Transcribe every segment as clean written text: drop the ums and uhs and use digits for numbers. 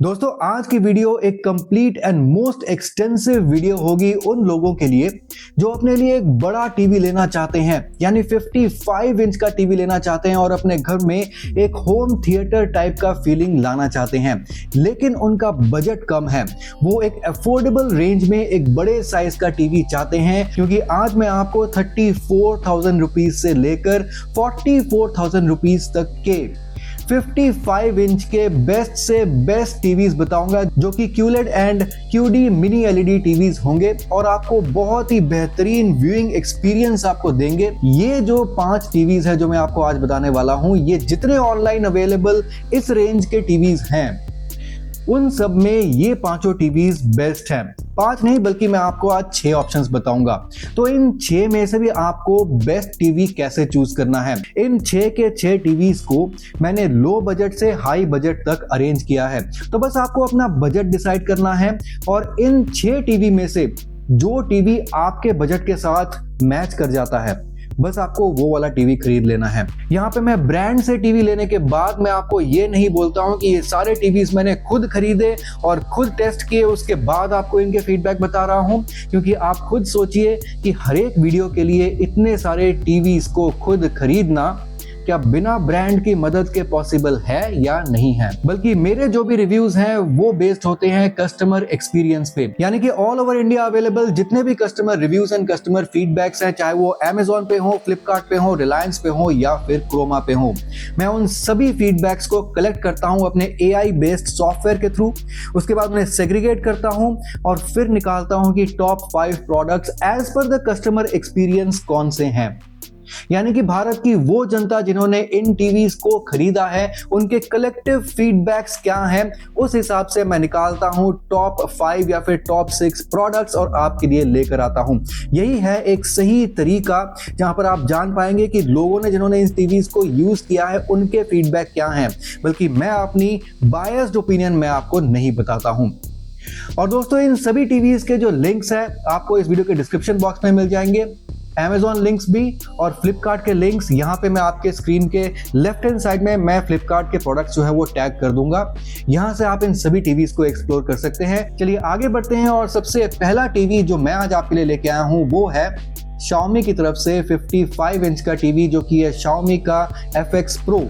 दोस्तों आज की वीडियो एक complete and most extensive video होगी उन लोगों के लिए जो अपने लिए एक बड़ा टीवी लेना चाहते हैं, यानी 55 इंच का टीवी लेना चाहते हैं और अपने घर में एक होम थिएटर टाइप का फीलिंग लाना चाहते हैं, लेकिन उनका बजट कम है। वो एक अफोर्डेबल रेंज में एक बड़े साइज का टीवी चाहते हैं, क्योंकि आज मैं आपको 34,000 रुपीज से लेकर 44,000 रुपीज तक के 55 इंच के बेस्ट से बेस्ट टीवीज बताऊंगा, जो कि QLED and QD mini LED TVs होंगे और आपको बहुत ही बेहतरीन व्यूइंग एक्सपीरियंस आपको देंगे। ये जो 5 टीवीज है जो मैं आपको आज बताने वाला हूं, ये जितने ऑनलाइन अवेलेबल इस रेंज के टीवीज हैं उन सब में ये पांचों टीवीज बेस्ट हैं। 5 नहीं बल्कि मैं आपको आज 6 ऑप्शंस बताऊंगा। तो इन 6 में से भी आपको बेस्ट टीवी कैसे चूज करना है, इन 6 के 6 टीवीज को मैंने लो बजट से हाई बजट तक अरेंज किया है। तो बस आपको अपना बजट डिसाइड करना है और इन 6 टीवी में से जो टीवी आपके बजट के साथ मैच कर जाता है, बस आपको वो वाला टीवी खरीद लेना है। यहाँ पे मैं ब्रांड से टीवी लेने के बाद मैं आपको ये नहीं बोलता हूँ कि ये सारे टीवीज मैंने खुद खरीदे और खुद टेस्ट किए उसके बाद आपको इनके फीडबैक बता रहा हूँ, क्योंकि आप खुद सोचिए कि हर एक वीडियो के लिए इतने सारे टीवीज को खुद खरीदना क्या बिना ब्रांड की मदद के पॉसिबल है या नहीं है। बल्कि मेरे जो भी रिव्यूज हैं वो बेस्ड होते हैं कस्टमर एक्सपीरियंस पे, यानी कि ऑल ओवर इंडिया अवेलेबल जितने भी customer reviews and customer feedbacks हैं, चाहे वो Amazon पे हो, फ्लिपकार्ट पे हो, रिलायंस पे हो या फिर क्रोमा पे हो, मैं उन सभी फीडबैक्स को कलेक्ट करता हूं अपने AI बेस्ड सॉफ्टवेयर के थ्रू। उसके बाद उन्हें सेग्रीगेट करता हूं और फिर निकालता हूं कि top 5 products as per the customer experience कौन से हैं। यानी कि भारत की वो जनता जिन्होंने इन टीवीज को खरीदा है, उनके कलेक्टिव फीडबैक्स क्या हैं, उस हिसाब से मैं निकालता हूं टॉप 5 या फिर टॉप 6 प्रोडक्ट्स और आपके लिए लेकर आता हूं। यही है एक सही तरीका जहां पर आप जान पाएंगे कि लोगों ने जिन्होंने इन टीवीज को यूज किया है उनके फीडबैक क्या हैं। बल्कि मैं अपनी बायस्ड ओपिनियन मैं आपको नहीं बताता हूं। और दोस्तों इन सभी टीवीज के जो लिंक्स हैं आपको इस वीडियो के डिस्क्रिप्शन बॉक्स में मिल जाएंगे। Amazon लिंक्स भी और फ्लिपकार्ट के लिंक्स यहाँ पे मैं आपके स्क्रीन के लेफ्ट हैंड साइड में मैं फ्लिपकार्ट के प्रोडक्ट्स जो है वो टैग कर दूंगा। यहाँ से आप इन सभी टीवीज को एक्सप्लोर कर सकते हैं। चलिए आगे बढ़ते हैं और सबसे पहला टीवी जो मैं आज आपके लिए लेके आया हूँ वो है Xiaomi की तरफ से 55 इंच का टीवी, जो कि है Xiaomi का FX Pro।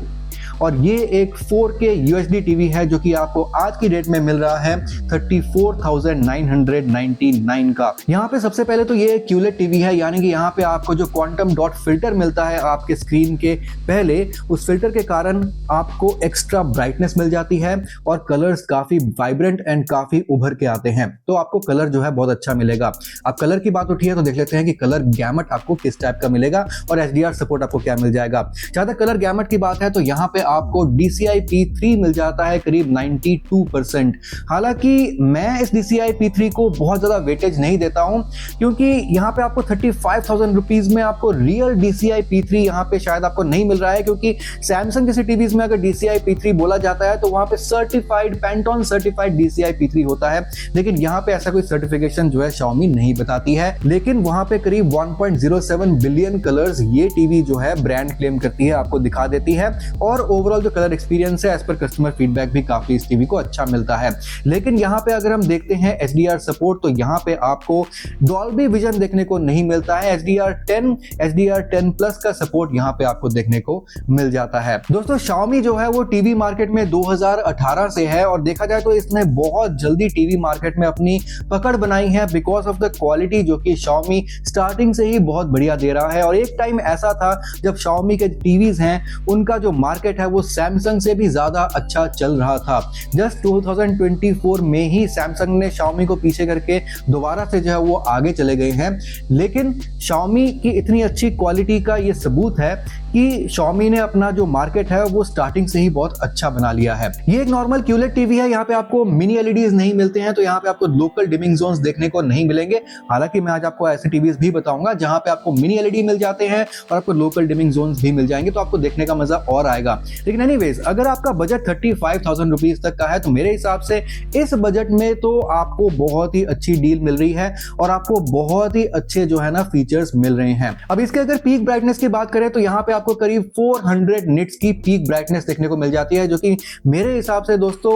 और ये एक 4K UHD टीवी है जो कि आपको आज की डेट में मिल रहा है 34,999 का। यहाँ पे सबसे पहले तो ये QLED टीवी है, यानी कि यहाँ पे आपको जो क्वांटम डॉट फिल्टर मिलता है आपके स्क्रीन के पहले, उस फिल्टर के कारण आपको एक्स्ट्रा ब्राइटनेस मिल जाती है और कलर्स काफी वाइब्रेंट एंड काफी उभर के आते हैं। तो आपको कलर जो है बहुत अच्छा मिलेगा। अब कलर की बात उठी है तो देख लेते हैं कि कलर गैमट आपको किस टाइप का मिलेगा और HDR सपोर्ट आपको क्या मिल जाएगा। जहां तक कलर गैमट की बात है तो यहाँ पे आपको DCI P3 मिल जाता है करीब 92%। हालांकि मैं इस DCI P3 को बहुत ज्यादा वेटेज नहीं देता हूं, क्योंकि यहाँ पे आपको 35,000 रुपीज में आपको रियल DCI P3 यहाँ पे शायद आपको नहीं मिल रहा है, क्योंकि सैमसंग जैसी टीवीज में अगर DCI P3 बोला जाता है तो वहां पे सर्टिफाइड पैंटॉन सर्टिफाइड DCI P3 होता है, लेकिन यहाँ पे ऐसा कोई सर्टिफिकेशन जो है Xiaomi नहीं बताती है। लेकिन वहां पे करीब 1.07 बिलियन कलर्स ये टीवी जो है ब्रांड क्लेम करती है, आपको दिखा देती है। और ओवरऑल जो कलर एक्सपीरियंस है एज पर कस्टमर फीडबैक भी काफी इस टीवी को अच्छा मिलता है। लेकिन यहाँ पे अगर हम देखते हैं HDR सपोर्ट, तो यहाँ पे आपको डॉल्बी विजन देखने को नहीं मिलता है। HDR10 प्लस का सपोर्ट यहाँ पे आपको देखने को मिल जाता है। दोस्तों Xiaomi जो है वो टीवी मार्केट में 2018 से है और देखा जाए तो इसने बहुत जल्दी टीवी मार्केट में अपनी पकड़ बनाई है बिकॉज ऑफ द क्वालिटी जो कि Xiaomi स्टार्टिंग से ही बहुत बढ़िया दे रहा है। और एक टाइम ऐसा था जब Xiaomi के टीवीज हैं उनका जो मार्केट है वो सैमसंग से भी ज्यादा अच्छा चल रहा था। जस्ट 2024 में ही सैमसंग ने Xiaomi को पीछे करके दोबारा से जो है वो आगे चले गए हैं। लेकिन Xiaomi की इतनी अच्छी क्वालिटी का ये सबूत है कि Xiaomi ने अपना जो मार्केट है वो स्टार्टिंग से ही बहुत अच्छा बना लिया है। ये एक नॉर्मल QLED टीवी है, यहाँ पे आपको मिनी LEDs नहीं मिलते हैं, तो यहाँ पे आपको लोकल डिमिंग जोन्स देखने को नहीं मिलेंगे। हालांकि मैं आज आपको ऐसे टीवीज भी बताऊंगा जहां पे आपको मिनी LED मिल जाते हैं और आपको लोकल डिमिंग जोन्स भी मिल जाएंगे, तो आपको देखने का मजा और आएगा। लेकिन एनीवेज अगर आपका बजट 35,000 रुपीज तक का है तो मेरे हिसाब से इस बजट में तो आपको बहुत ही अच्छी डील मिल रही है और आपको बहुत ही अच्छे जो है ना फीचर्स मिल रहे हैं। अब इसके अगर पीक ब्राइटनेस की बात करें तो यहाँ पे आपको करीब 400 निट्स की पीक ब्राइटनेस देखने को मिल जाती है, जो कि मेरे हिसाब से दोस्तों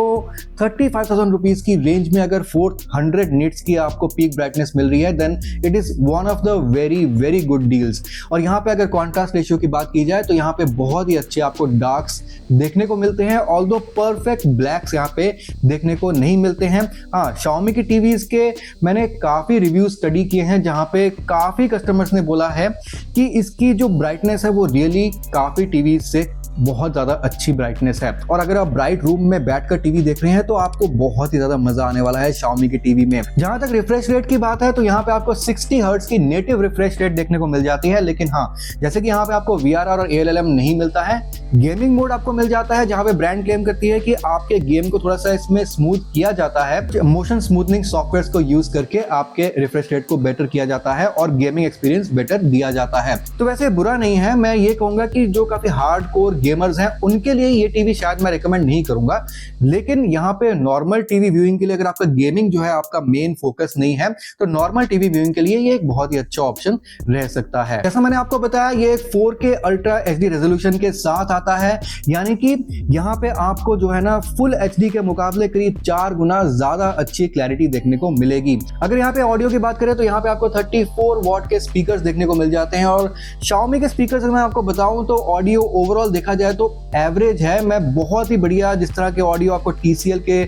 35,000 रुपीज की रेंज में अगर 400 निट्स की आपको पीक ब्राइटनेस मिल रही है then it is one of the very very good deals. और यहाँ पे अगर कॉन्ट्रास्ट रेशियो की बात की जाए तो यहाँ पे बहुत ही अच्छे आपको डार्क्स देखने को मिलते हैं, ऑल्दो परफेक्ट ब्लैक्स यहाँ पे देखने को नहीं मिलते हैं। हाँ, Xiaomi की टीवीज के मैंने काफी रिव्यू स्टडी किए हैं जहाँ पे काफी कस्टमर्स ने बोला है कि इसकी जो ब्राइटनेस है वो रियली काफी टीवी से बहुत ज़्यादा अच्छी ब्राइटनेस है। और अगर आप ब्राइट रूम में बैठकर टीवी देख रहे हैं तो आपको बहुत ही ज़्यादा मजा आने वाला है Xiaomi की टीवी में। जहां तक रिफ्रेश रेट की बात है तो यहाँ पे आपको 60 हर्ट्ज की नेटिव रिफ्रेश रेट देखने को मिल जाती है, लेकिन हाँ, जैसे कि यहाँ पे आपको VRR और ALLM नहीं मिलता है। गेमिंग मोड आपको मिल जाता है जहां पे ब्रांड क्लेम करती है कि आपके गेम को थोड़ा सा इसमें स्मूथ किया जाता है, मोशन स्मूथनिंग सॉफ्टवेयर को यूज करके आपके रिफ्रेश रेट को बेटर किया जाता है और गेमिंग एक्सपीरियंस बेटर दिया जाता है। तो वैसे बुरा नहीं है, मैं ये कहूंगा कि जो काफी हार्ड कोर गेमर्स हैं उनके लिए ये टीवी शायद मैं रिकमेंड नहीं करूंगा, लेकिन यहाँ पे नॉर्मल टीवी व्यूइंग के लिए अगर आपका गेमिंग जो है आपका मेन फोकस नहीं है तो नॉर्मल टीवी व्यूइंग के लिए ये एक बहुत ही अच्छा ऑप्शन रह सकता है। जैसा मैंने आपको बताया ये एक 4K अल्ट्रा HD रेजोल्यूशन के साथ आता है, यानी कि यहाँ पे आपको जो है ना फुल HD के मुकाबले करीब 4 गुना ज्यादा अच्छी क्लैरिटी देखने को मिलेगी। अगर यहाँ पे ऑडियो की बात करें तो यहाँ पे आपको 34 वॉट के स्पीकर्स देखने को मिल जाते हैं और Xiaomi के स्पीकर्स अगर मैं आपको बताऊं तो ऑडियो ओवरऑल देखा जाए तो एवरेज है। मैं बहुत ही बढ़िया जिस तरह के ऑडियो आपको TCL के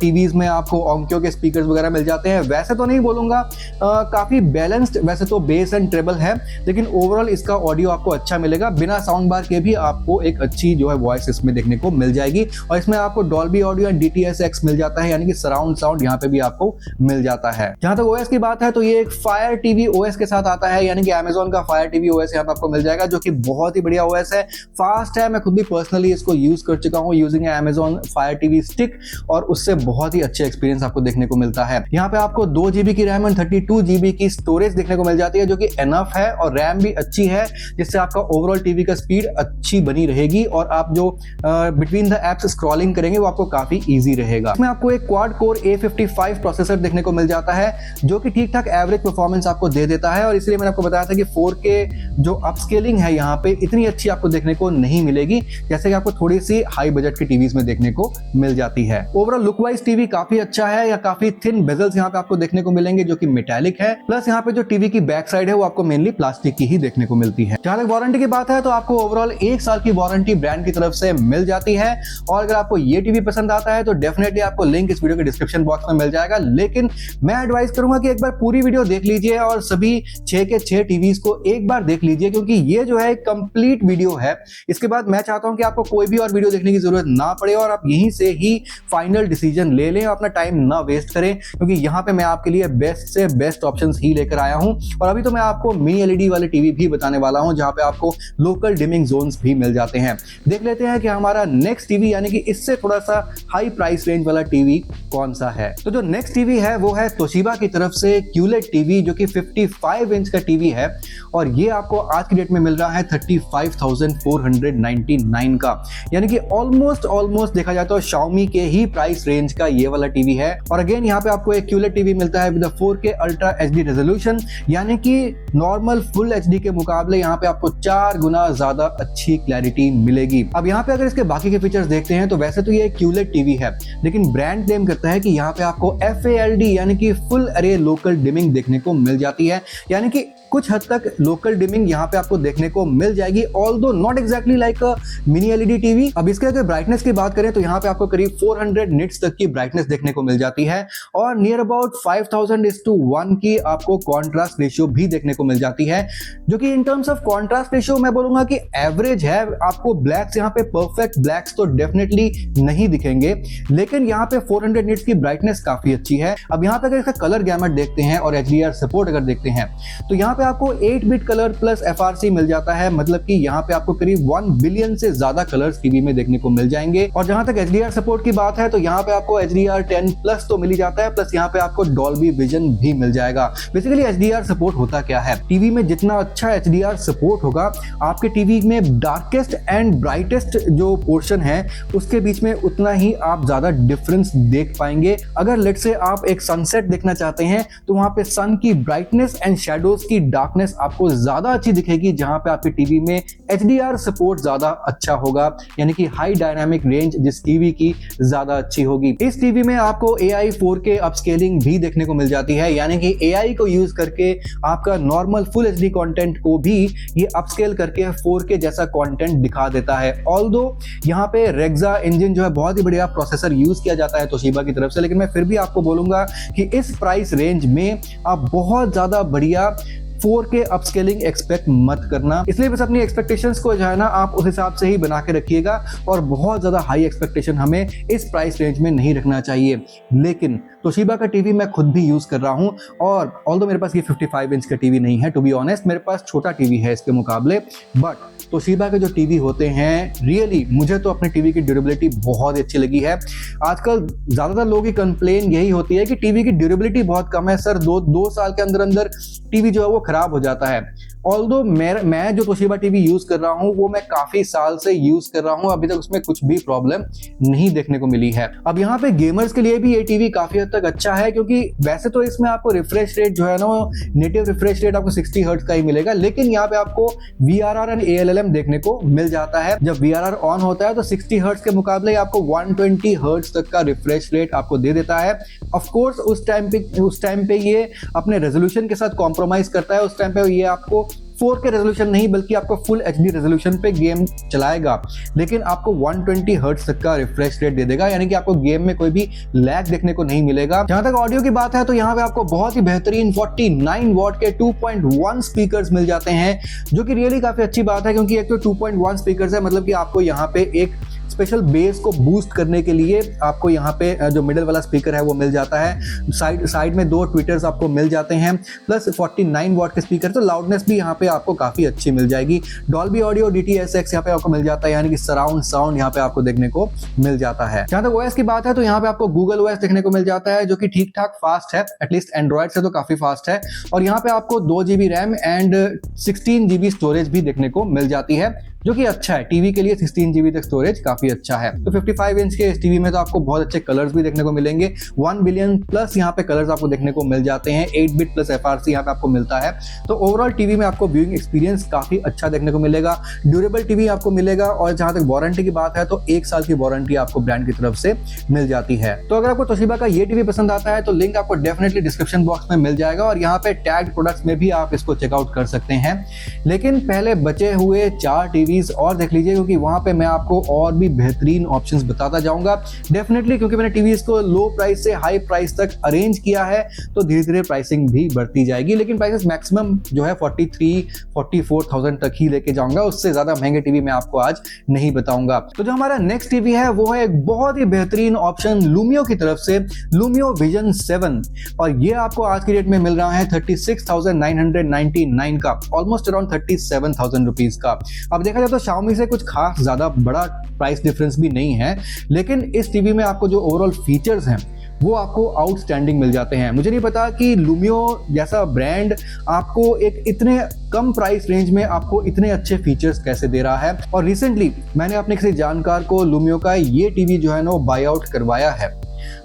टीवीज में आपको Onkyo के स्पीकर्स वगैरह मिल जाते हैं वैसे तो नहीं बोलूंगा, काफी बैलेंस्ड वैसे तो बेस एंड ट्रेबल है, लेकिन ओवरऑल इसका ऑडियो आपको अच्छा मिलेगा। बिना साउंड बार के भी आपको एक अच्छी जो है वॉइस इसमें देखने को मिल जाएगी और इसमें आपको डॉल्बी ऑडियो एंड DTS:X मिल जाता है, यानी कि सराउंड साउंड यहाँ पे भी आपको मिल जाता है। जहां तक OS की बात है तो ये एक Fire TV OS के साथ आता है, यानी कि Amazon का Fire TV OS यहाँ पे आपको मिल जाएगा, जो कि बहुत ही बढ़िया OS है, फास्ट है। मैं खुद भी पर्सनली इसको यूज कर चुका हूँ using Amazon Fire TV stick और उससे बहुत ही अच्छे एक्सपीरियंस आपको देखने को मिलता है। यहाँ पे आपको 2 GB की रैम एंड 32 GB की स्टोरेज देखने को मिल जाती है, जो कि एनफ है, और रैम भी अच्छी है जिससे आपका ओवरऑल टीवी का स्पीड अच्छी बनी रहेगी और आप जो बिटवीन द एप्स स्क्रॉलिंग करेंगे वो आपको काफी इजी रहेगा। इसमें आपको एक क्वाड कोर A55 प्रोसेसर देखने को मिल जाता है जो कि ठीक ठाक एवरेज परफॉर्मेंस आपको दे देता है, और इसलिए मैंने आपको बताया था कि 4K जो अपस्केलिंग है यहाँ पे इतनी अच्छी आपको देखने को नहीं मिलेगी जैसे कि आपको थोड़ी सी हाई बजट की टीवीज में देखने को मिल जाती है। ओवरऑल लुक वाइज टीवी काफी अच्छा है, या काफी थिन बेजल्स यहाँ पे आपको देखने को मिलेंगे जो कि मेटालिक है, प्लस यहाँ पे जो टीवी की बैक साइड है वो आपको मेनली प्लास्टिक की ही देखने को मिलती है। जहां तक वारंटी की बात है तो आपको ओवरऑल 1 साल की वारंटी ब्रांड की तरफ से मिल जाती है, और अगर आपको ये टीवी पसंद आता है तो डेफिनेटली आपको लिंक इस वीडियो के डिस्क्रिप्शन बॉक्स में मिल जाएगा, लेकिन मैं एडवाइस करूंगा कि एक बार पूरी वीडियो देख लीजिए और सभी 6 के 6 टीवीज को एक बार देख लीजिए, क्योंकि ये जो है कंप्लीट वीडियो है। इसके बाद मैं चाहता हूं कि आपको कोई भी और वीडियो देखने की जरूरत ना पड़े और आप यहीं से ही फाइनल डिसीजन ले लें, अपना टाइम ना वेस्ट करें, क्योंकि यहाँ पे मैं आपके लिए बेस्ट से बेस्ट ऑप्शंस ही लेकर आया हूं। और अभी तो मैं आपको मिनी LED वाले टीवी भी बताने वाला हूं जहां पे आपको लोकल डिमिंग जोन्स भी मिल जाते हैं। देख लेते हैं कि हमारा नेक्स्ट टीवी यानी कि इससे थोड़ा सा हाई प्राइस रेंज वाला टीवी कौन सा है। तो जो नेक्स्ट टीवी है वो है तोशिबा की तरफ से QLED टीवी, जो कि 55 इंच का टीवी है, और ये आपको आज की डेट में मिल रहा है 35,499 का, यानी कि ऑलमोस्ट देखा जाए तो Xiaomi के ही प्राइस रेंज का ये वाला टीवी है। और अगेन यहाँ पे आपको एक QLED टीवी मिलता है with 4K ultra HD resolution, यानी कि नॉर्मल फुल HD के मुकाबले यहाँ पे आपको 4 गुना ज्यादा अच्छी क्लैरिटी मिलेगी। अब यहाँ पे अगर इसके बाकी के फीचर्स देखते हैं तो वैसे तो ये QLED टीवी है, लेकिन ब्रांड क्लेम करता है कि यहाँ पे आपको FALD यानी कि फुल अरे लोकल डिमिंग देखने को मिल जाती है, यानी कि कुछ हद तक लोकल डिमिंग यहाँ पे आपको देखने को मिल जाएगी, although not exactly like a mini LED TV. अब इसके अगर ब्राइटनेस की बात करें तो यहाँ पे आपको करीब 400 निट्स तक की ब्राइटनेस देखने को मिल जाती है, और नियर अबाउट 5000:1 की आपको कॉन्ट्रास्ट रेशियो भी देखने को मिल जाती है, जो कि in terms of contrast ratio मैं बोलूंगा कि एवरेज है। आपको ब्लैक्स यहाँ पे परफेक्ट ब्लैक्स तो डेफिनेटली नहीं दिखेंगे, लेकिन यहाँ पे 400 निट्स की ब्राइटनेस काफी अच्छी है। अब यहाँ पे अगर इसका कलर गैमेट देखते हैं और HDR सपोर्ट अगर देखते हैं तो यहाँ पे आपको 8 बिट कलर प्लस FRC मिल जाता है, मतलब कि यहाँ पे आपको करीब 1 बिलियन से ज्यादा कलर्स टीवी में देखने को मिल जाएंगे। और जहां तक HDR सपोर्ट की बात है तो यहाँ पे आपको HDR 10+ तो मिल ही जाता है, प्लस यहाँ पे आपको डॉल्बी विजन भी मिल जाएगा। बेसिकली HDR सपोर्ट होता क्या है, टीवी में जितना अच्छा HDR सपोर्ट होगा आपके टीवी में डार्केस्ट एंड ब्राइटेस्ट जो पोर्शन है उसके बीच में उतना ही आप ज्यादा डिफरेंस देख पाएंगे। अगर लेट्स से आप एक सनसेट देखना चाहते हैं तो वहां पे सन की ब्राइटनेस एंड शैडोज की डार्कनेस आपको ज्यादा अच्छी दिखेगी, जहां पे आपके टीवी में HDR सपोर्ट ज्यादा अच्छा होगा, यानी कि हाई डायनामिक रेंज जिस टीवी की ज्यादा अच्छी होगी। इस टीवी में आपको AI 4K अपस्केलिंग भी देखने को मिल जाती है, यानी कि AI को यूज करके आपका नॉर्मल फुल HD कंटेंट को भी ये अपस्केल करके 4K जैसा कंटेंट दिखा देता है। ऑल्दो यहाँ पे रेक्सा इंजन जो है बहुत ही बढ़िया प्रोसेसर यूज किया जाता है तोशिबा की तरफ से, लेकिन मैं फिर भी आपको बोलूंगा कि इस प्राइस रेंज में आप बहुत ज्यादा बढ़िया 4K अपस्केलिंग एक्सपेक्ट मत करना। इसलिए बस अपनी एक्सपेक्टेशंस को जो है ना आप उस हिसाब से ही बना के रखिएगा, और बहुत ज्यादा हाई एक्सपेक्टेशन हमें इस प्राइस रेंज में नहीं रखना चाहिए। लेकिन तोशिबा का टीवी मैं खुद भी यूज कर रहा हूं, और ऑल्दो मेरे पास ये 55 इंच का टीवी नहीं है, टू बी ऑनेस्ट मेरे पास छोटा टीवी है इसके मुकाबले, बट तोशिबा के जो टीवी होते हैं रियली मुझे तो अपने टीवी की ड्यूरेबिलिटी बहुत अच्छी लगी है। आजकल ज्यादातर लोगों की कंप्लेन यही होती है कि टीवी की ड्यूरेबिलिटी बहुत कम है सर, दो साल के अंदर अंदर टीवी जो है वो खराब हो जाता है। ऑल्दो मैं जो तोशिबा टीवी यूज कर रहा हूं वो मैं काफी साल से यूज कर रहा हूं, अभी तक उसमें कुछ भी प्रॉब्लम नहीं देखने को मिली है। अब यहाँ पे गेमर्स के लिए भी ये टीवी काफी हद तक अच्छा है, क्योंकि वैसे तो इसमें आपको रिफ्रेश रेट जो है ना नेटिव रिफ्रेश रेट आपको 60 हर्ट्ज का ही मिलेगा, लेकिन यहाँ पे आपको VRR एंड ALLM देखने को मिल जाता है। जब VRR ऑन होता है तो 60 हर्ट्ज के मुकाबले आपको 120 हर्ट्ज तक का रिफ्रेश रेट आपको दे देता है। ऑफ कोर्स उस टाइम पे ये अपने रेजोल्यूशन के साथ कॉम्प्रोमाइज करता है, उस टाइम पे ये आपको 4K रेजोल्यूशन नहीं बल्कि आपको फुल HD रेजोल्यूशन पे गेम चलाएगा, लेकिन आपको 120 हर्ट्ज तक का रिफ्रेश रेट दे देगा, यानी कि आपको गेम में कोई भी लैग देखने को नहीं मिलेगा। जहां तक ऑडियो की बात है तो यहाँ पे आपको बहुत ही बेहतरीन 49 वॉट के 2.1 स्पीकर्स मिल जाते हैं, जो कि रियली काफी अच्छी बात है, क्योंकि एक तो 2.1 स्पीकर्स है, मतलब कि आपको यहाँ पे एक स्पेशल बेस को बूस्ट करने के लिए आपको यहाँ पे जो मिडिल वाला स्पीकर है वो मिल जाता है, साइड में 2 ट्विटर्स आपको मिल जाते हैं, प्लस 49 वॉट के स्पीकर, तो लाउडनेस भी यहाँ पे आपको काफी अच्छी मिल जाएगी। डॉल्बी ऑडियो DTS:X यहाँ पे आपको मिल जाता है, यानी कि सराउंड साउंड यहाँ पे आपको देखने को मिल जाता है। जहाँ तक OS की बात है तो यहाँ पे आपको गूगल OS देखने को मिल जाता है, जो कि ठीक ठाक फास्ट है, एटलीस्ट एंड्रॉइड से तो काफी फास्ट है, और यहाँ पे आपको 2 GB RAM and 16 GB storage भी देखने को मिल जाती है, जो कि अच्छा है। टीवी के लिए 16 GB तक स्टोरेज काफी अच्छा है। तो 55 इंच के इस टीवी में तो आपको बहुत अच्छे कलर्स भी देखने को मिलेंगे, 1 बिलियन प्लस यहाँ पे कलर्स आपको देखने को मिल जाते हैं, 8 बिट प्लस FRC यहाँ पे आपको मिलता है। तो ओवरऑल टीवी में आपको व्यूइंग एक्सपीरियंस काफी अच्छा देखने को मिलेगा, ड्यूरेबल टीवी आपको मिलेगा, और जहां तक वारंटी की बात है तो 1 साल की वारंटी आपको ब्रांड की तरफ से मिल जाती है। तो अगर आपको तोशिबा का ये टीवी पसंद आता है तो लिंक आपको डेफिनेटली डिस्क्रिप्शन बॉक्स में मिल जाएगा, और यहाँ पे टैग प्रोडक्ट्स में भी आप इसको चेकआउट कर सकते हैं। लेकिन पहले बचे हुए 4 टीवीज और देख लीजिए, क्योंकि वहां पे मैं आपको और भी बेहतरीन ऑप्शंस बताता जाऊंगा डेफिनेटली, क्योंकि मैंने टीवीज को लो प्राइस से हाई प्राइस तक अरेंज किया है, तो धीरे धीरे प्राइसिंग भी बढ़ती जाएगी, लेकिन प्राइसेस मैक्सिमम जो है 43-44,000 तक ही लेके जाऊंगा, उससे ज्यादा महंगे टीवी मैं आपको आज नहीं बताऊंगा। तो जो हमारा नेक्स्ट टीवी है वो है एक बहुत ही बेहतरीन ऑप्शन लूमियो की तरफ से, लूमियो विजन 7, और ये आपको आज की डेट में मिल रहा है 36,999 का, ऑलमोस्ट अराउंड 37,000 रुपीज का। अब देखा जाए तो Xiaomi से कुछ खास ज्यादा बड़ा प्राइस डिफरेंस भी नहीं है, लेकिन इस टीवी में आपको जो ओवरऑल फीचर्स हैं वो आपको आउटस्टैंडिंग मिल जाते हैं। मुझे नहीं पता कि लूमियो जैसा ब्रांड आपको एक इतने कम प्राइस रेंज में आपको इतने अच्छे फीचर्स कैसे दे रहा है, और रिसेंटली मैंने अपने किसी जानकार को लूमियो का ये टीवी जो है ना वो बाय आउट करवाया है,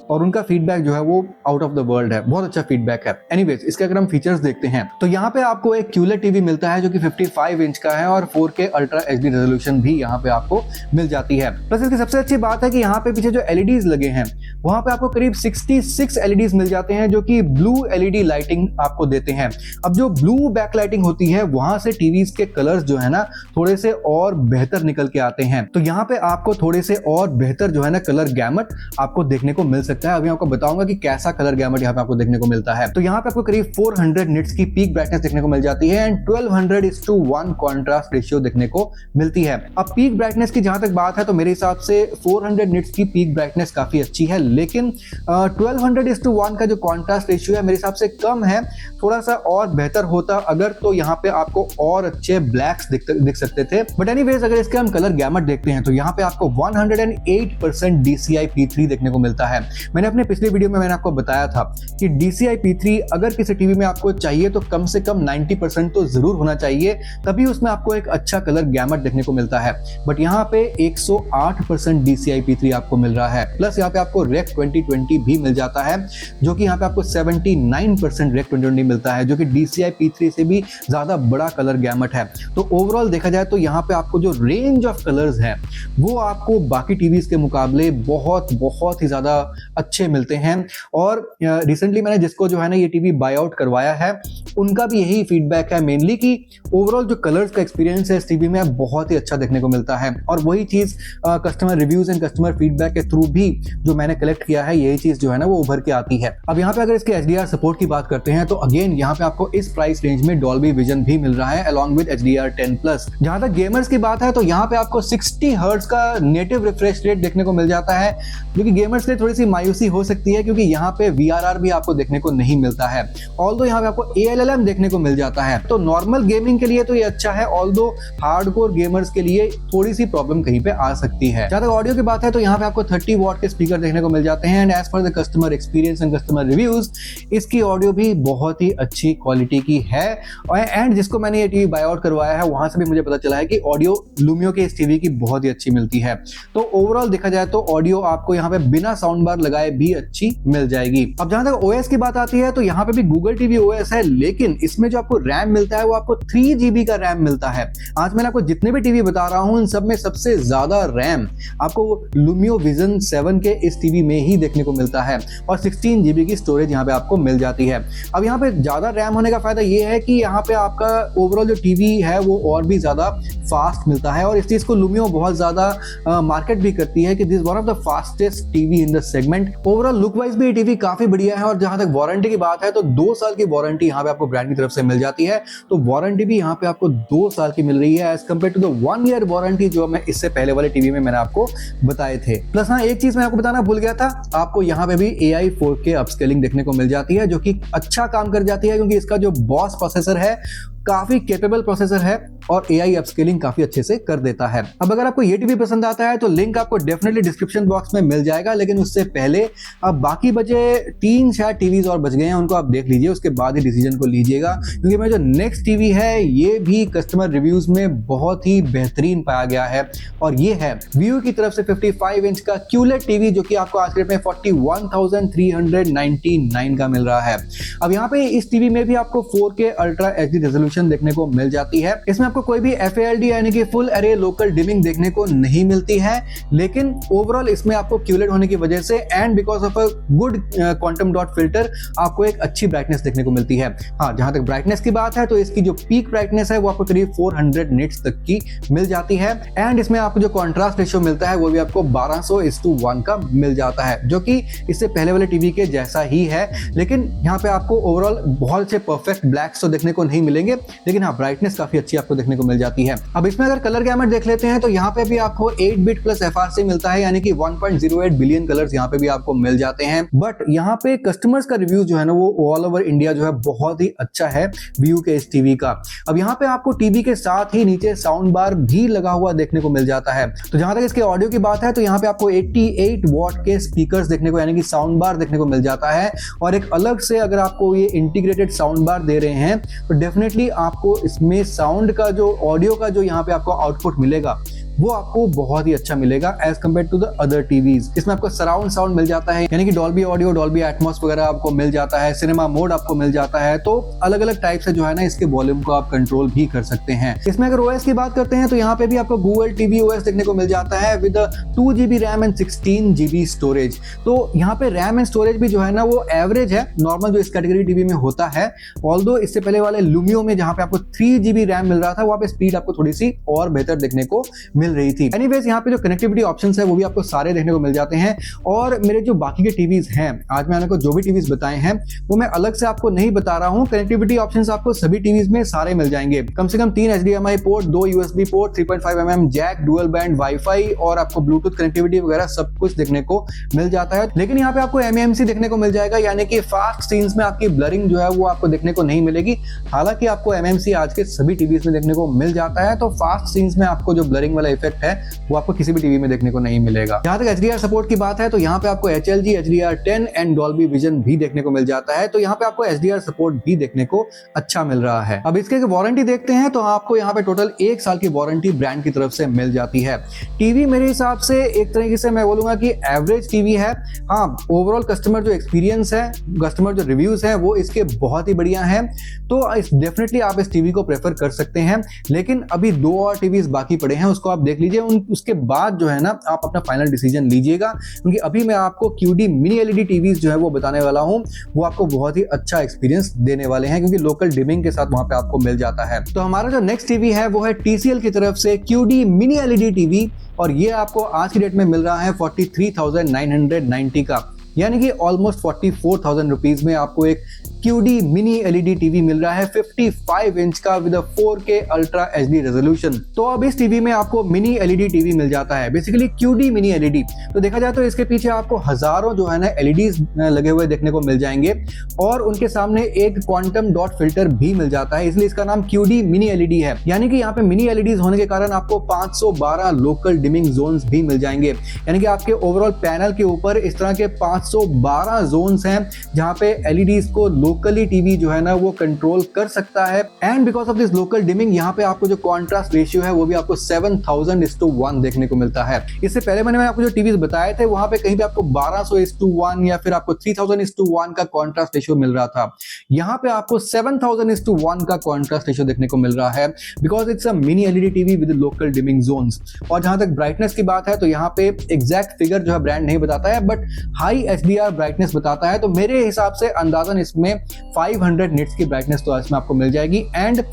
और उनका फीडबैक जो है वो आउट ऑफ द वर्ल्ड है, बहुत अच्छा फीडबैक है। एनीवेज, इसके अगर हम फीचर्स देखते हैं तो यहाँ पे आपको एक QLED टीवी मिलता है जो कि 55 इंच का है, और 4K अल्ट्रा HD रेजोल्यूशन भी यहाँ पे आपको मिल जाती है। प्लस इसकी सबसे अच्छी बात है कि यहाँ पे पीछे जो LEDs लगे हैं वहां पे आपको करीब 66 LEDs मिल जाते हैं, जो कि ब्लू LED लाइटिंग आपको देते हैं। अब जो ब्लू बैक लाइटिंग होती है वहां से टीवीज के कलर्स जो है ना थोड़े से और बेहतर निकल के आते हैं, तो यहाँ पे आपको थोड़े से और बेहतर जो है ना कलर गैमट आपको देखने को मिल सकते लगता है। अभी आपको बताऊंगा कि कैसा कलर गैमट यहाँ पे आपको देखने को मिलता है। तो यहाँ पे आपको करीब 400 निट्स की पीक ब्राइटनेस देखने को मिल जाती है एंड 1200:1 कॉन्ट्रास्ट रेशियो देखने को मिलती है। अब पीक ब्राइटनेस की जहां तक बात है तो मेरे हिसाब से 400 निट्स की पीक ब्राइटनेस काफी अच्छी है, लेकिन 1200:1 का जो कॉन्ट्रास्ट रेशियो है मेरे हिसाब से कम है। थोड़ा सा और बेहतर होता अगर तो यहाँ पे आपको और अच्छे ब्लैक्स दिख सकते थे। बट एनीवेज अगर इसके हम कलर गैमट देखते हैं तो यहाँ पे आपको 108% DCI P3 देखने को मिलता है। मैंने अपने पिछले वीडियो में मैंने आपको बताया था कि DCI P3 अगर किसी टीवी में आपको चाहिए तो कम से कम 90% तो जरूर होना चाहिए, तभी उसमें आपको एक अच्छा कलर गैमट देखने को मिलता है। बट यहाँ पे 108% DCI P3 आपको मिल रहा है। प्लस यहाँ पे आपको Rec 2020 भी मिल जाता है, जो कि यहाँ पे आपको 79% Rec 2020 मिलता है, जो कि DCI P3 से भी ज्यादा बड़ा कलर गैमट है। तो ओवरऑल देखा जाए तो यहाँ पे आपको जो रेंज ऑफ कलर्स है वो आपको बाकी टीवीज के मुकाबले बहुत ही ज्यादा अच्छे मिलते हैं। और रिसेंटली मैंने जिसको जो है ना ये टीवी बाय आउट करवाया है उनका भी यही फीडबैक है मेनली कि ओवरऑल जो कलर्स का एक्सपीरियंस है इस टीवी में बहुत ही अच्छा देखने को मिलता है। और वही चीज customer reviews and customer feedback के थ्रू भी जो मैंने कलेक्ट किया है यही चीज जो है ना वो उभर के आती है। अब यहाँ पे अगर इसके HDR सपोर्ट की बात करते हैं तो अगेन यहाँ पे आपको इस प्राइस रेंज में डॉल्बी विजन भी मिल रहा है अलॉन्ग विद HDR10+। जहां तक गेमर्स की बात है तो यहाँ पे आपको 60 हर्ट्ज का नेटिव रिफ्रेश रेट देखने को मिल जाता है, जो कि गेमर्स के लिए थोड़ी सी मायूसी हो सकती है क्योंकि यहाँ पे VRR भी आपको देखने को नहीं मिलता है। ऑल्दो यहाँ पे आपको ALLM देखने को मिल जाता है, तो नॉर्मल गेमिंग के लिए तो ये अच्छा है, ऑल्दो हार्डकोर गेमर्स के लिए थोड़ी सी प्रॉब्लम कहीं पे आ सकती है। जहां तक ऑडियो की बात है तो यहाँ पे आपको 30 वॉट के स्पीकर देखने को मिल जाते हैं and as per the customer experience and customer reviews इसकी ऑडियो भी बहुत ही अच्छी क्वालिटी की है। एंड जिसको मैंने ये टीवी बाय आउट करवाया है वहां से भी मुझे पता चला है कि ऑडियो लुमियो के इस टीवी की बहुत ही अच्छी मिलती है। तो ओवरऑल देखा जाए तो ऑडियो आपको यहाँ पे बिना साउंड बार लगाए भी अच्छी मिल जाएगी। अब जहां तक OS की बात आती है तो यहाँ पे भी गूगल टीवी OS है, लेकिन इसमें जो आपको रैम मिलता है वो आपको 3 GB का रैम मिलता है। आज मैंने आपको जितने भी टीवी बता रहा हूं इन सब में सबसे ज्यादा रैम आपको लुमियो विजन 7 के इस टीवी में ही देखने को मिलता है और 16 GB की स्टोरेज यहाँ पे आपको मिल जाती है। अब यहाँ पे ज्यादा रैम होने का फायदा ये है कि यहाँ पे आपका ओवरऑल जो टीवी है वो और भी ज्यादा फास्ट मिलता है और इस चीज को लुमियो बहुत ज्यादा मार्केट भी करती है कि this one of the fastest TV in the segment. Overall look wise भी ये टीवी काफी बढ़िया है और जहां तक वारंटी की बात है तो 2 साल की वारंटी यहाँ पे आपको ब्रांड की तरफ से मिल जाती है। तो वारंटी भी यहाँ पे आपको 2 साल की मिल रही है as compare to the 1 year warranty जो मैं इससे पहले वाले टीवी में मैंने आपको बताए थे। प्लस हाँ एक चीज मैं आपको बताना भूल गया था, आपको यहाँ पे भी AI 4K अपस्केलिंग देखने को मिल जाती है जो कि अच्छा काम कर जाती है क्योंकि इसका जो बॉस प्रोसेसर है काफी कैपेबल प्रोसेसर है और AI अपस्केलिंग काफी अच्छे से कर देता है। अब अगर आपको ये टीवी पसंद आता है तो लिंक आपको डेफिनेटली डिस्क्रिप्शन बॉक्स में मिल जाएगा, लेकिन उससे पहले अब बाकी बचे 3 शायद टीवीज और बच गए हैं, उनको आप देख लीजिए, उसके बाद ही डिसीजन को लीजिएगा क्योंकि मेरा जो नेक्स्ट टीवी है ये भी कस्टमर रिव्यूज में बहुत ही बेहतरीन पाया गया है और ये है Viu की तरफ से 55 इंच का QLED टीवी जो कि आपको आज के डेट में 41,399 का मिल रहा है। अब यहाँ पे इस टीवी में भी आपको 4K अल्ट्रा HD रेजोल्यूशन देखने को मिल जाती है। इसमें आपको कोई भी FALD यानी कि फुल एरे लोकल डिमिंग देखने को नहीं मिलती है, लेकिन ओवरऑल इसमें आपको QLED होने की वजह से and because of a good quantum dot filter आपको एक अच्छी ब्राइटनेस देखने को मिलती है। हाँ, जहां तक ब्राइटनेस की बात है तो इसकी जो पीक ब्राइटनेस है वो आपको करीब 400 निट्स तक की मिल जाती है एंड इसमें आपको जो कॉन्ट्रास्ट रेशियो मिलता है वो भी आपको 1200:1 का मिल जाता है, जो कि इससे पहले वाले टीवी के जैसा ही है। लेकिन यहाँ पे आपको ओवरऑल बहुत अच्छे परफेक्ट ब्लैक्स तो देखने को नहीं मिलेंगे, लेकिन हाँ ब्राइटनेस काफी अच्छी आपको देखने को मिल जाती है। अब इसमें अगर कलर गैमट देख लेते हैं तो यहाँ पे भी आपको 8 बिट प्लस FRC मिलता है यानी कि 1.08 बिलियन कलर्स यहाँ पे भी आपको मिल जाते हैं। बट यहाँ पे कस्टमर्स का रिव्यू जो है ना वो ऑल ओवर इंडिया जो है बहुत ही अच्छा है Viu के इस टीवी का। अब यहाँ पे आपको टीवी के साथ ही नीचे साउंड बार भी लगा हुआ देखने को मिल जाता है। तो जहां तक इसके ऑडियो की बात है तो यहाँ पे आपको 88 वॉट के स्पीकर्स देखने को यानी कि साउंड बार देखने को मिल जाता है और एक अलग से अगर आपको ये इंटीग्रेटेड साउंड बार दे रहे हैं तो डेफिनेटली आपको इसमें साउंड का जो ऑडियो का जो यहाँ पे आपको आउटपुट मिलेगा वो आपको बहुत ही अच्छा मिलेगा as compare to the other TVs. इसमें आपको सराउंड साउंड मिल जाता है यानी कि डॉल्बी ऑडियो, डॉल्बी एटमॉस वगैरह आपको मिल जाता है, सिनेमा मोड आपको मिल जाता है। तो अलग अलग टाइप से जो है ना इसके वॉल्यूम को आप कंट्रोल भी कर सकते हैं। इसमें अगर OS की बात करते हैं तो यहाँ पे भी आपको गूगल टीवी OS देखने को मिल जाता है with 2 GB RAM and 16 GB storage. तो यहाँ पे रैम एंड स्टोरेज भी जो है ना वो एवरेज है नॉर्मल जो इस कैटेगरी टीवी में होता है। ऑल्दो इससे पहले वाले लुमियो में जहाँ पे आपको 3 GB रैम मिल रहा था वहाँ पे स्पीड आपको थोड़ी सी और बेहतर देखने को मिल मिल रही थी। एनीवेज यहाँ पे जो कनेक्टिविटी ऑप्शंस है वो भी आपको सारे देखने को मिल जाते हैं। और मेरे जो बाकी के टीवीज हैं, आज मैंने आपको जो भी टीवीज बताए हैं वो मैं अलग से आपको नहीं बता रहा हूँ। कनेक्टिविटी ऑप्शंस आपको सभी टीवीज में सारे मिल जाएंगे। कम से कम 3 HDMI port, 2 USB port, 3.5mm jack, dual band wifi और आपको ब्लूटूथ कनेक्टिविटी वगैरह सब कुछ देखने को मिल जाता है। लेकिन यहाँ पे आपको MEMC देखने को मिल जाएगा, यानी कि फास्ट सीन्स में आपकी ब्लरिंग जो है वो आपको देखने को नहीं मिलेगी। हालांकि आपको MMC आज के सभी टीवीज में देखने को मिल जाता है, तो फास्ट सीन्स में आपको जो ब्लरिंग वाला इफेक्ट है वो आपको किसी भी टीवी में देखने को नहीं मिलेगा। जहां तक HDR सपोर्ट की बात है तो यहाँ पे आपको HLG, HDR10 and Dolby vision भी देखने को मिल जाता है, तो यहाँ पे आपको HDR सपोर्ट भी देखने को अच्छा मिल रहा है। अब इसके वारंटी देखते हैं तो आपको यहाँ पे टोटल 1 साल की वारंटी ब्रांड की तरफ से मिल जाती है। टीवी मेरे हिसाब से एक तरीके से मैं बोलूंगा कि एवरेज टीवी है। हाँ, ओवरऑल कस्टमर जो एक्सपीरियंस है, कस्टमर जो रिव्यूज है वो इसके बहुत ही बढ़िया है, तो डेफिनेटली आप इस टीवी को प्रेफर कर सकते हैं। लेकिन अभी 2 और टीवीज बाकी पड़े हैं, उसको आप देख लीजिए। उसके बाद जो है ना आप अपना फाइनल डिसीजन लीजिएगा, क्योंकि अभी मैं आपको QD मिनी LED टीवीज जो है वो बताने वाला हूं, वो आपको बहुत ही अच्छा एक्सपीरियंस देने वाले हैं, क्योंकि लोकल डिमिंग के साथ वहां पे आपको मिल जाता है। तो हमारा जो नेक्स्ट टीवी है वो है TCL की तरफ से QD मिनी LED टीवी, और ये आपको आज की डेट में मिल रहा है 43,990 का, यानी कि ऑलमोस्ट 44,000 रुपीज में आपको एक QD मिनी LED टीवी मिल रहा है 55 इंच का with 4K ultra HD resolution. तो अब इस टीवी में आपको मिनी LED टीवी मिल जाता है, बेसिकली QD मिनी LED। तो देखा जाए तो इसके पीछे आपको हजारों जो है ना LEDs लगे हुए देखने को मिल जाएंगे, और उनके सामने एक क्वांटम डॉट फिल्टर भी मिल जाता है, इसलिए इसका नाम QD मिनी LED है। यानी कि यहाँ पे मिनी LEDs होने के कारण आपको 512 लोकल डिमिंग जोन्स भी मिल जाएंगे, यानी कि आपके ओवरऑल पैनल के ऊपर इस तरह के 512 जोन्स हैं जहां पे LEDs को लोकली टीवी जो है ना वो कंट्रोल कर सकता है। And because of this local dimming यहाँ पे आपको जो कॉन्ट्रास्ट रेशियो है वो भी आपको 7000:1 देखने को मिलता है। इससे पहले मैंने आपको जो टीवीज बताए थे वहां पे कहीं पे आपको 1200:1 या फिर आपको 3000:1 का कॉन्ट्रास्ट रेशियो मिल रहा था। यहाँ पे आपको 7000:1 का कॉन्ट्रास्ट रेशियो देखने को मिल रहा है, because it's a mini LED TV with local dimming zones. और जहां तक ब्राइटनेस की बात है तो यहाँ पे एग्जैक्ट फिगर जो है ब्रांड नहीं बताता है, बट हाई HDR ब्राइटनेस बताता है। तो मेरे हिसाब से अंदाजन इसमें 500 निट्स की ब्राइटनेस तो इसमें आपको मिल जाएगी। एंड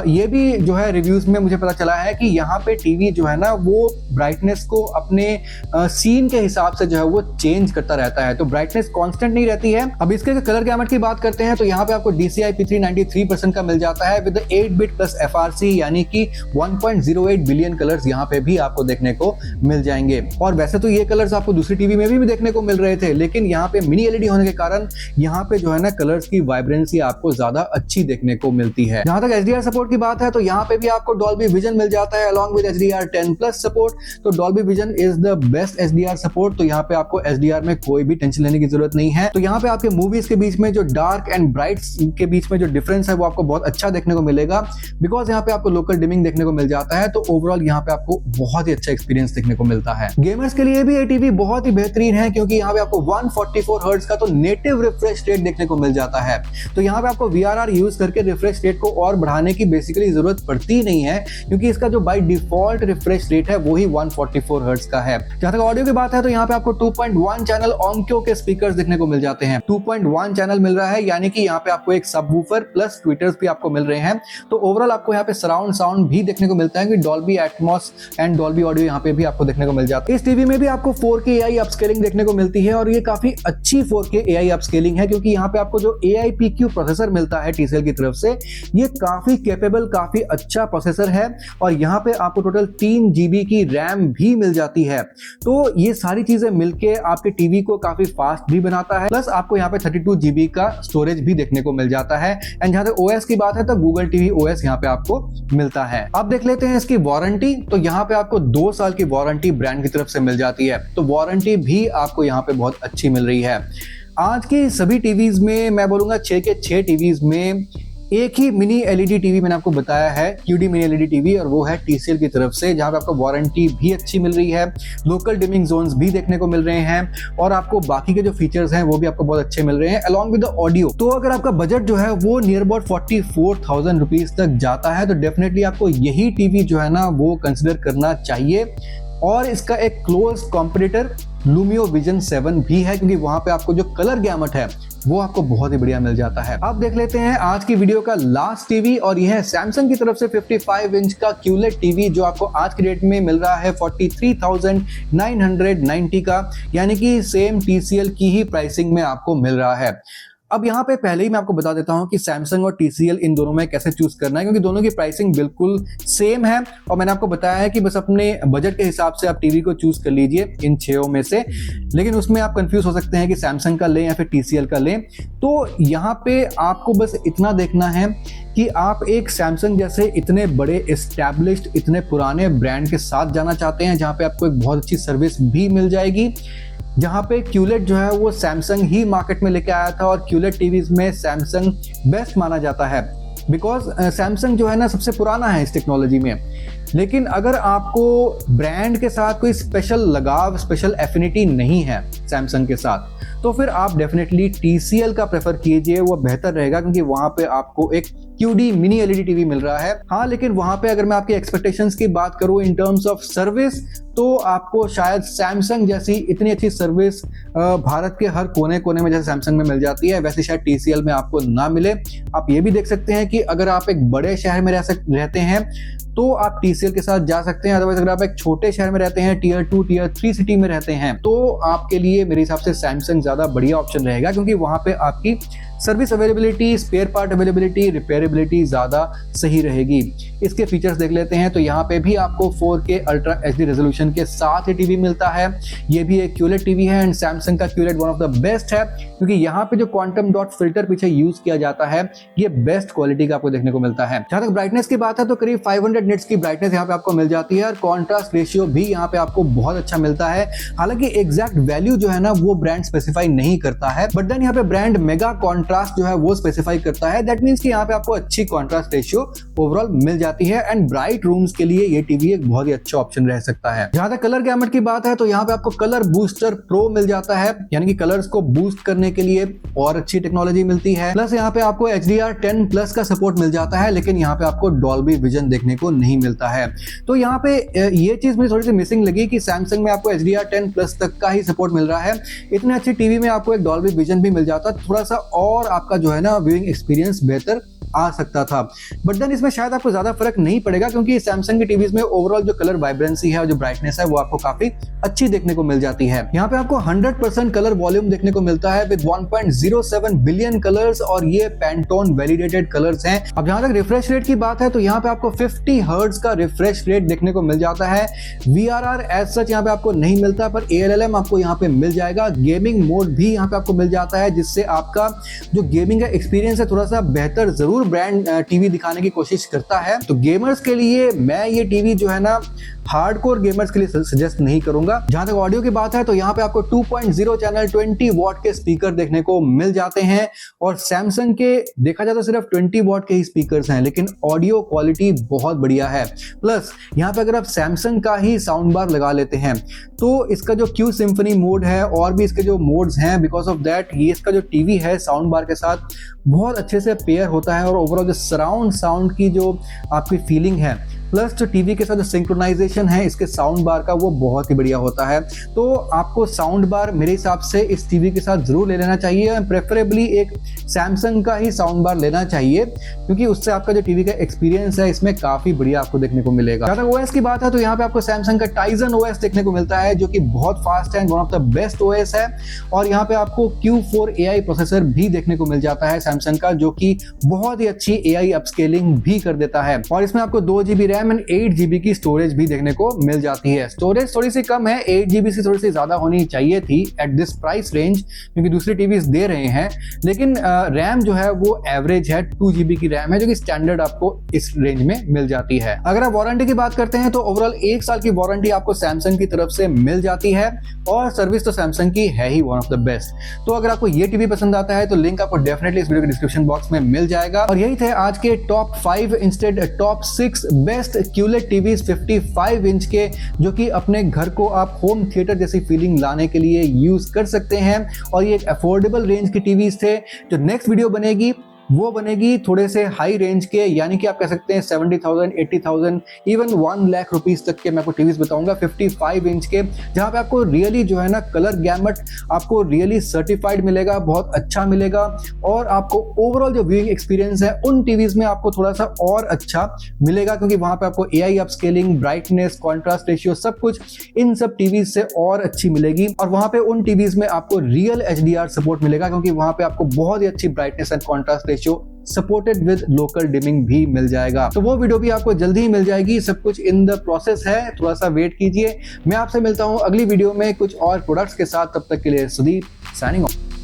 ये भी जो है रिव्यूज में मुझे पता चला है कि यहाँ पे टीवी जो है ना वो ब्राइटनेस को अपने सीन के हिसाब से जो है वो चेंज करता रहता है, तो ब्राइटनेस कांस्टेंट नहीं रहती है। अब इसके कलर गैमट की बात करते हैं तो यहाँ पे आपको DCI P3 93% का मिल जाता है विद 8-bit प्लस FRC, यानी कि 1.08 बिलियन कलर्स यहाँ पे भी आपको देखने को मिल जाएंगे। और वैसे तो ये कलर्स आपको दूसरी टीवी में भी देखने को मिल रहे थे, लेकिन यहाँ पे मिनी LED होने के कारण यहाँ पे जो है ना कलर्स की वाइब्रेंसी आपको ज्यादा अच्छी देखने को मिलती है। जहां तक HDR सपोर्ट की बात है तो यहाँ पे भी आपको डॉल्बी विजन मिल जाता है अलॉन्ग विद HDR10+ सपोर्ट। तो Dolby vision is the best HDR support, तो यहाँ पे आपको HDR में कोई भी टेंशन लेने की जरूरत नहीं है। तो यहाँ पे आपके मूवीज के बीच में जो डार्क एंड ब्राइट के बीच में जो डिफरेंस है वो आपको बहुत अच्छा देखने को मिलेगा, बिकॉज यहाँ पे आपको लोकल डिमिंग देखने को मिल जाता है। तो ओवरऑल यहाँ पे आपको बहुत ही अच्छा एक्सपीरियंस देखने को मिलता है। गेमर्स के लिए भी ये टीवी बहुत ही बेहतरीन है, क्योंकि यहाँ पे आपको 144 हर्ट्ज का तो नेटिव रिफ्रेश रेट देखने को मिल जाता है। तो यहाँ पे आपको VRR यूज करके रिफ्रेश रेट को और बढ़ाने की बेसिकली जरूरत पड़ती नहीं है, क्योंकि इसका जो बाय डिफॉल्ट रिफ्रेश रेट है वो ही 144 हर्ट्ज का है। जहां तक ऑडियो की बात है तो यहाँ पे आपको 2.1 चैनल ओंक्यो के स्पीकर्स देखने को मिल जाते हैं। 2.1 चैनल मिल रहा है, यानी कि यहाँ पे आपको एक सबवूफर प्लस ट्विटर्स भी आपको मिल रहे हैं। तो ओवरऑल आपको यहाँ पे सराउंड साउंड भी देखने को मिलता है, कि Dolby Atmos and Dolby audio यहाँ पे भी आपको देखने को मिल जाता है। इस टीवी में भी आपको 4K AI अपस्केलिंग देखने को मिलती है, और ये काफी अच्छी 4K AI अपस्केलिंग है, क्योंकि यहाँ पे आपको जो AIPQ प्रोसेसर मिलता है TCL की तरफ से, ये काफी कैपेबल, काफी अच्छा प्रोसेसर है, और यहाँ पे आपको टोटल 3 GB की रैम भी मिल जाती है। तो ये सारी चीजें मिलके आपके टीवी को काफी फास्ट भी बनाता है, प्लस आपको यहाँ पे 32 GB का स्टोरेज भी देखने को मिल जाता है। एंड जहां तक OS की बात है तो गूगल टीवी OS यहाँ पे आपको मिलता है। अब देख लेते हैं इसकी वारंटी। तो यहाँ पे आपको 2 साल की वारंटी ब्रांड की तरफ से मिल जाती है, तो वारंटी भी आपको यहाँ पे बहुत अच्छी मिल रही है। आज की सभी टीवीज में मैं बोलूंगा 6 के 6 टीवीज में एक ही मिनी LED टीवी मैंने आपको बताया है, QD मिनी LED टीवी, और वो है TCL की तरफ से, जहां पे आपको वारंटी भी अच्छी मिल रही है, लोकल डिमिंग जोन्स भी देखने को मिल रहे हैं, और आपको बाकी के जो फीचर्स हैं वो भी आपको बहुत अच्छे मिल रहे हैं अलॉन्ग विद द ऑडियो। तो अगर आपका बजट जो है वो नियर अबाउट 44,000 रुपीज तक जाता है तो डेफिनेटली आपको यही टीवी जो है ना वो कंसिडर करना चाहिए। और इसका एक क्लोज कॉम्पिटिटर लुमियो विजन 7 भी है, क्योंकि वहां पे आपको जो कलर गैमट है वो आपको बहुत ही बढ़िया मिल जाता है। अब देख लेते हैं आज की वीडियो का लास्ट टीवी, और यह है सैमसंग की तरफ से 55 इंच का QLED टीवी जो आपको आज की डेट में मिल रहा है 43,990 का, यानी कि सेम TCL की ही प्राइसिंग में आपको मिल रहा है। अब यहाँ पे पहले ही मैं आपको बता देता हूँ कि सैमसंग और TCL इन दोनों में कैसे चूज करना है, क्योंकि दोनों की प्राइसिंग बिल्कुल सेम है और मैंने आपको बताया है कि बस अपने बजट के हिसाब से आप टीवी को चूज कर लीजिए इन 6 में से। लेकिन उसमें आप कंफ्यूज हो सकते हैं कि सैमसंग का लें या फिर TCL का लें। तो यहाँ पे आपको बस इतना देखना है कि आप एक सैमसंग जैसे इतने बड़े एस्टैब्लिश्ड, इतने पुराने ब्रांड के साथ जाना चाहते हैं जहाँ पे आपको एक बहुत अच्छी सर्विस भी मिल जाएगी, जहाँ पे QLED जो है वो सैमसंग ही मार्केट में लेके आया था और QLED टीवीज में सैमसंग बेस्ट माना जाता है, बिकॉज सैमसंग जो है ना सबसे पुराना है इस टेक्नोलॉजी में। लेकिन अगर आपको ब्रांड के साथ कोई स्पेशल लगाव, स्पेशल एफिनिटी नहीं है सैमसंग के साथ, तो फिर आप डेफिनेटली TCL का प्रेफर कीजिए, वो बेहतर रहेगा, क्योंकि वहां पे आपको एक QD मिनी LED टीवी मिल रहा है। हाँ, लेकिन वहां पे अगर मैं आपकी एक्सपेक्टेशंस की बात करूं इन टर्म्स ऑफ सर्विस, तो आपको शायद सैमसंग जैसी इतनी अच्छी सर्विस भारत के हर कोने कोने में जैसे सैमसंग में मिल जाती है वैसे शायद TCL में आपको ना मिले। आप ये भी देख सकते हैं कि अगर आप एक बड़े शहर में रहते हैं तो आप TCL के साथ जा सकते हैं, अदरवाइज अगर आप एक छोटे शहर में रहते हैं, Tier 2, Tier 3 सिटी में रहते हैं, तो आपके लिए मेरे हिसाब से सैमसंग ज्यादा बढ़िया ऑप्शन रहेगा, क्योंकि वहां पे आपकी service availability, spare part availability, repairability ज्यादा सही रहेगी। इसके फीचर्स देख लेते हैं तो यहाँ पे भी आपको 4K अल्ट्रा HD रेजोल्यूशन के साथ ही टीवी मिलता है। ये भी एक QLED टीवी है एंड सैमसंग का QLED one of the best है, क्योंकि यहाँ पे जो क्वांटम डॉट फिल्टर पीछे यूज किया जाता है ये बेस्ट क्वालिटी का आपको देखने को मिलता है। जहां तक ब्राइटनेस की बात है तो करीब 500 निट्स की ब्राइटनेस यहाँ पे आपको मिल जाती है और कॉन्ट्रास्ट रेशियो भी यहाँ पे आपको बहुत अच्छा मिलता है। हालांकि एग्जैक्ट वैल्यू जो है ना वो ब्रांड स्पेसिफाई नहीं करता है, बट देन यहाँ पे ब्रांड मेगा कॉन्ट्रास्ट जो है वो स्पेसिफाई करता है। दैट मींस कि यहाँ पे आपको अच्छी कॉन्ट्रास्ट रेशियो ओवरऑल मिल जाती है एंड ब्राइट रूम्स के लिए ये टीवी एक बहुत ही अच्छा ऑप्शन रह सकता है। जहां तक कलर गैमट की बात है तो यहाँ पे आपको कलर बूस्टर प्रो मिल जाता है, यानी कि कलर्स को बूस्ट करने के लिए और अच्छी टेक्नोलॉजी मिलती है। प्लस यहाँ पे आपको HDR10+ का सपोर्ट मिल जाता है, लेकिन यहाँ पे आपको डॉल्बी विजन देखने को नहीं मिलता है। तो यहाँ पे ये चीज मुझे थोड़ी सी मिसिंग लगी कि सैमसंग में आपको HDR10+ तक का ही सपोर्ट मिल रहा है। इतने अच्छी टीवी में आपको एक डॉल्बी विजन भी मिल जाता, थोड़ा सा और आपका जो है ना व्यूइंग एक्सपीरियंस बेहतर आ सकता था। बट देन इसमें शायद आपको ज्यादा फर्क नहीं पड़ेगा, क्योंकि सैमसंग की टीवीज में ओवरऑल जो कलर वाइब्रेंसी है और जो ब्राइटनेस है वो आपको काफी अच्छी देखने को मिल जाती है। यहाँ पे आपको 100% कलर वॉल्यूम देखने को मिलता है विद 1.07 बिलियन कलर्स, और ये पैंटोन वैलिडेटेड कलर्स हैं। अब जहां तक रिफ्रेश रेट की बात है तो यहाँ पे आपको 50 हर्ट्ज का रिफ्रेश रेट देखने को मिल जाता है। VRR एज सच यहाँ पे आपको नहीं मिलता, पर ALLM आपको यहाँ पे मिल जाएगा। गेमिंग मोड भी यहाँ पे आपको मिल जाता है, जिससे आपका जो गेमिंग का एक्सपीरियंस है थोड़ा सा बेहतर जरूर ब्रांड टीवी दिखाने की कोशिश करता है। तो गेमर्स के लिए मैं ये टीवी जो है ना हार्डकोर गेमर्स के लिए सजेस्ट नहीं करूंगा। जहां तक ऑडियो की बात है तो यहाँ पे आपको 2.0 चैनल 20 वॉट के स्पीकर देखने को मिल जाते हैं, और सैमसंग के देखा जाए तो सिर्फ 20 वॉट के ही स्पीकर्स हैं, लेकिन ऑडियो क्वालिटी बहुत बढ़िया है। प्लस यहाँ पे अगर आप सैमसंग का ही साउंड बार लगा लेते हैं तो इसका जो Q सिम्फनी मोड है और भी इसके जो मोड्स हैं, बिकॉज ऑफ दैट ये इसका जो टीवी है साउंड बार के साथ बहुत अच्छे से पेयर होता है, और ओवरऑल जो सराउंड साउंड की जो आपकी फीलिंग है प्लस जो टीवी के साथ जो सिंक्रोनाइजेशन है इसके साउंड बार का वो बहुत ही बढ़िया होता है। तो आपको साउंड बार मेरे हिसाब से इस टीवी के साथ जरूर ले लेना चाहिए, प्रेफरेबली एक सैमसंग का ही साउंड बार लेना चाहिए, क्योंकि उससे आपका जो टीवी का एक्सपीरियंस है इसमें काफी बढ़िया आपको देखने को मिलेगा। जहां तक OS की बात है तो यहाँ पे आपको सैमसंग का Tizen OS देखने को मिलता है, जो कि बहुत फास्ट है, one of the best OS है। और यहाँ पे आपको Q4 AI प्रोसेसर भी देखने को मिल जाता है सैमसंग का, जो कि बहुत ही अच्छी AI अपस्केलिंग भी कर देता है। और इसमें आपको 2GB रैम एंड 8GB की स्टोरेज भी देखने को मिल जाती है। स्टोरेज थोड़ी सी कम है, 8GB से थोड़ी सी ज्यादा होनी चाहिए थी एट दिस प्राइस रेंज, क्योंकि दूसरी टीवीज दे रहे हैं, लेकिन रैम जो है वो एवरेज है, 2GB की रैम है, जो कि स्टैंडर्ड आपको इस रेंज में मिल जाती है। अगर आप वारंटी की बात करते हैं तो ओवरऑल 1 साल की वारंटी आपको सैमसंग की तरफ से मिल जाती है, और सर्विस तो सैमसंग की है ही वन ऑफ द बेस्ट। तो अगर आपको ये टीवी पसंद आता है तो लिंक आपको डेफिनेटली इस वीडियो के डिस्क्रिप्शन बॉक्स में मिल जाएगा। और यही थे आज के top 5 instead top 6 best QLED TVs 55 inch के, जो कि अपने घर को आप होम थिएटर जैसी फीलिंग लाने के लिए यूज कर सकते हैं। और ये एक अफोर्डेबल रेंज की टीवीज थे। जो नेक्स्ट वीडियो बनेगी वो बनेगी थोड़े से हाई रेंज के, यानी कि आप कह सकते हैं 70,000, 80,000, इवन 1 लाख रुपीस तक के मैं आपको टीवीज बताऊंगा 55 इंच के, जहां पे आपको रियली जो है ना कलर गैमट आपको रियली सर्टिफाइड मिलेगा, बहुत अच्छा मिलेगा, और आपको ओवरऑल जो व्यूइंग एक्सपीरियंस है उन टीवीज में आपको थोड़ा सा और अच्छा मिलेगा, क्योंकि वहां पे आपको AI upscaling, brightness, contrast ratio सब कुछ इन सब टीवीज से और अच्छी मिलेगी। और वहां पे उन टीवीज में आपको रियल HDR सपोर्ट मिलेगा, क्योंकि वहां पे आपको बहुत ही अच्छी brightness and contrast ratio supported with local dimming भी मिल जाएगा। तो वो वीडियो भी आपको जल्दी ही मिल जाएगी, सब कुछ इन द प्रोसेस है, थोड़ा सा वेट कीजिए। मैं आपसे मिलता हूं अगली वीडियो में कुछ और प्रोडक्ट्स के साथ, तब तक के लिए सुदीप साइनिंग ऑफ।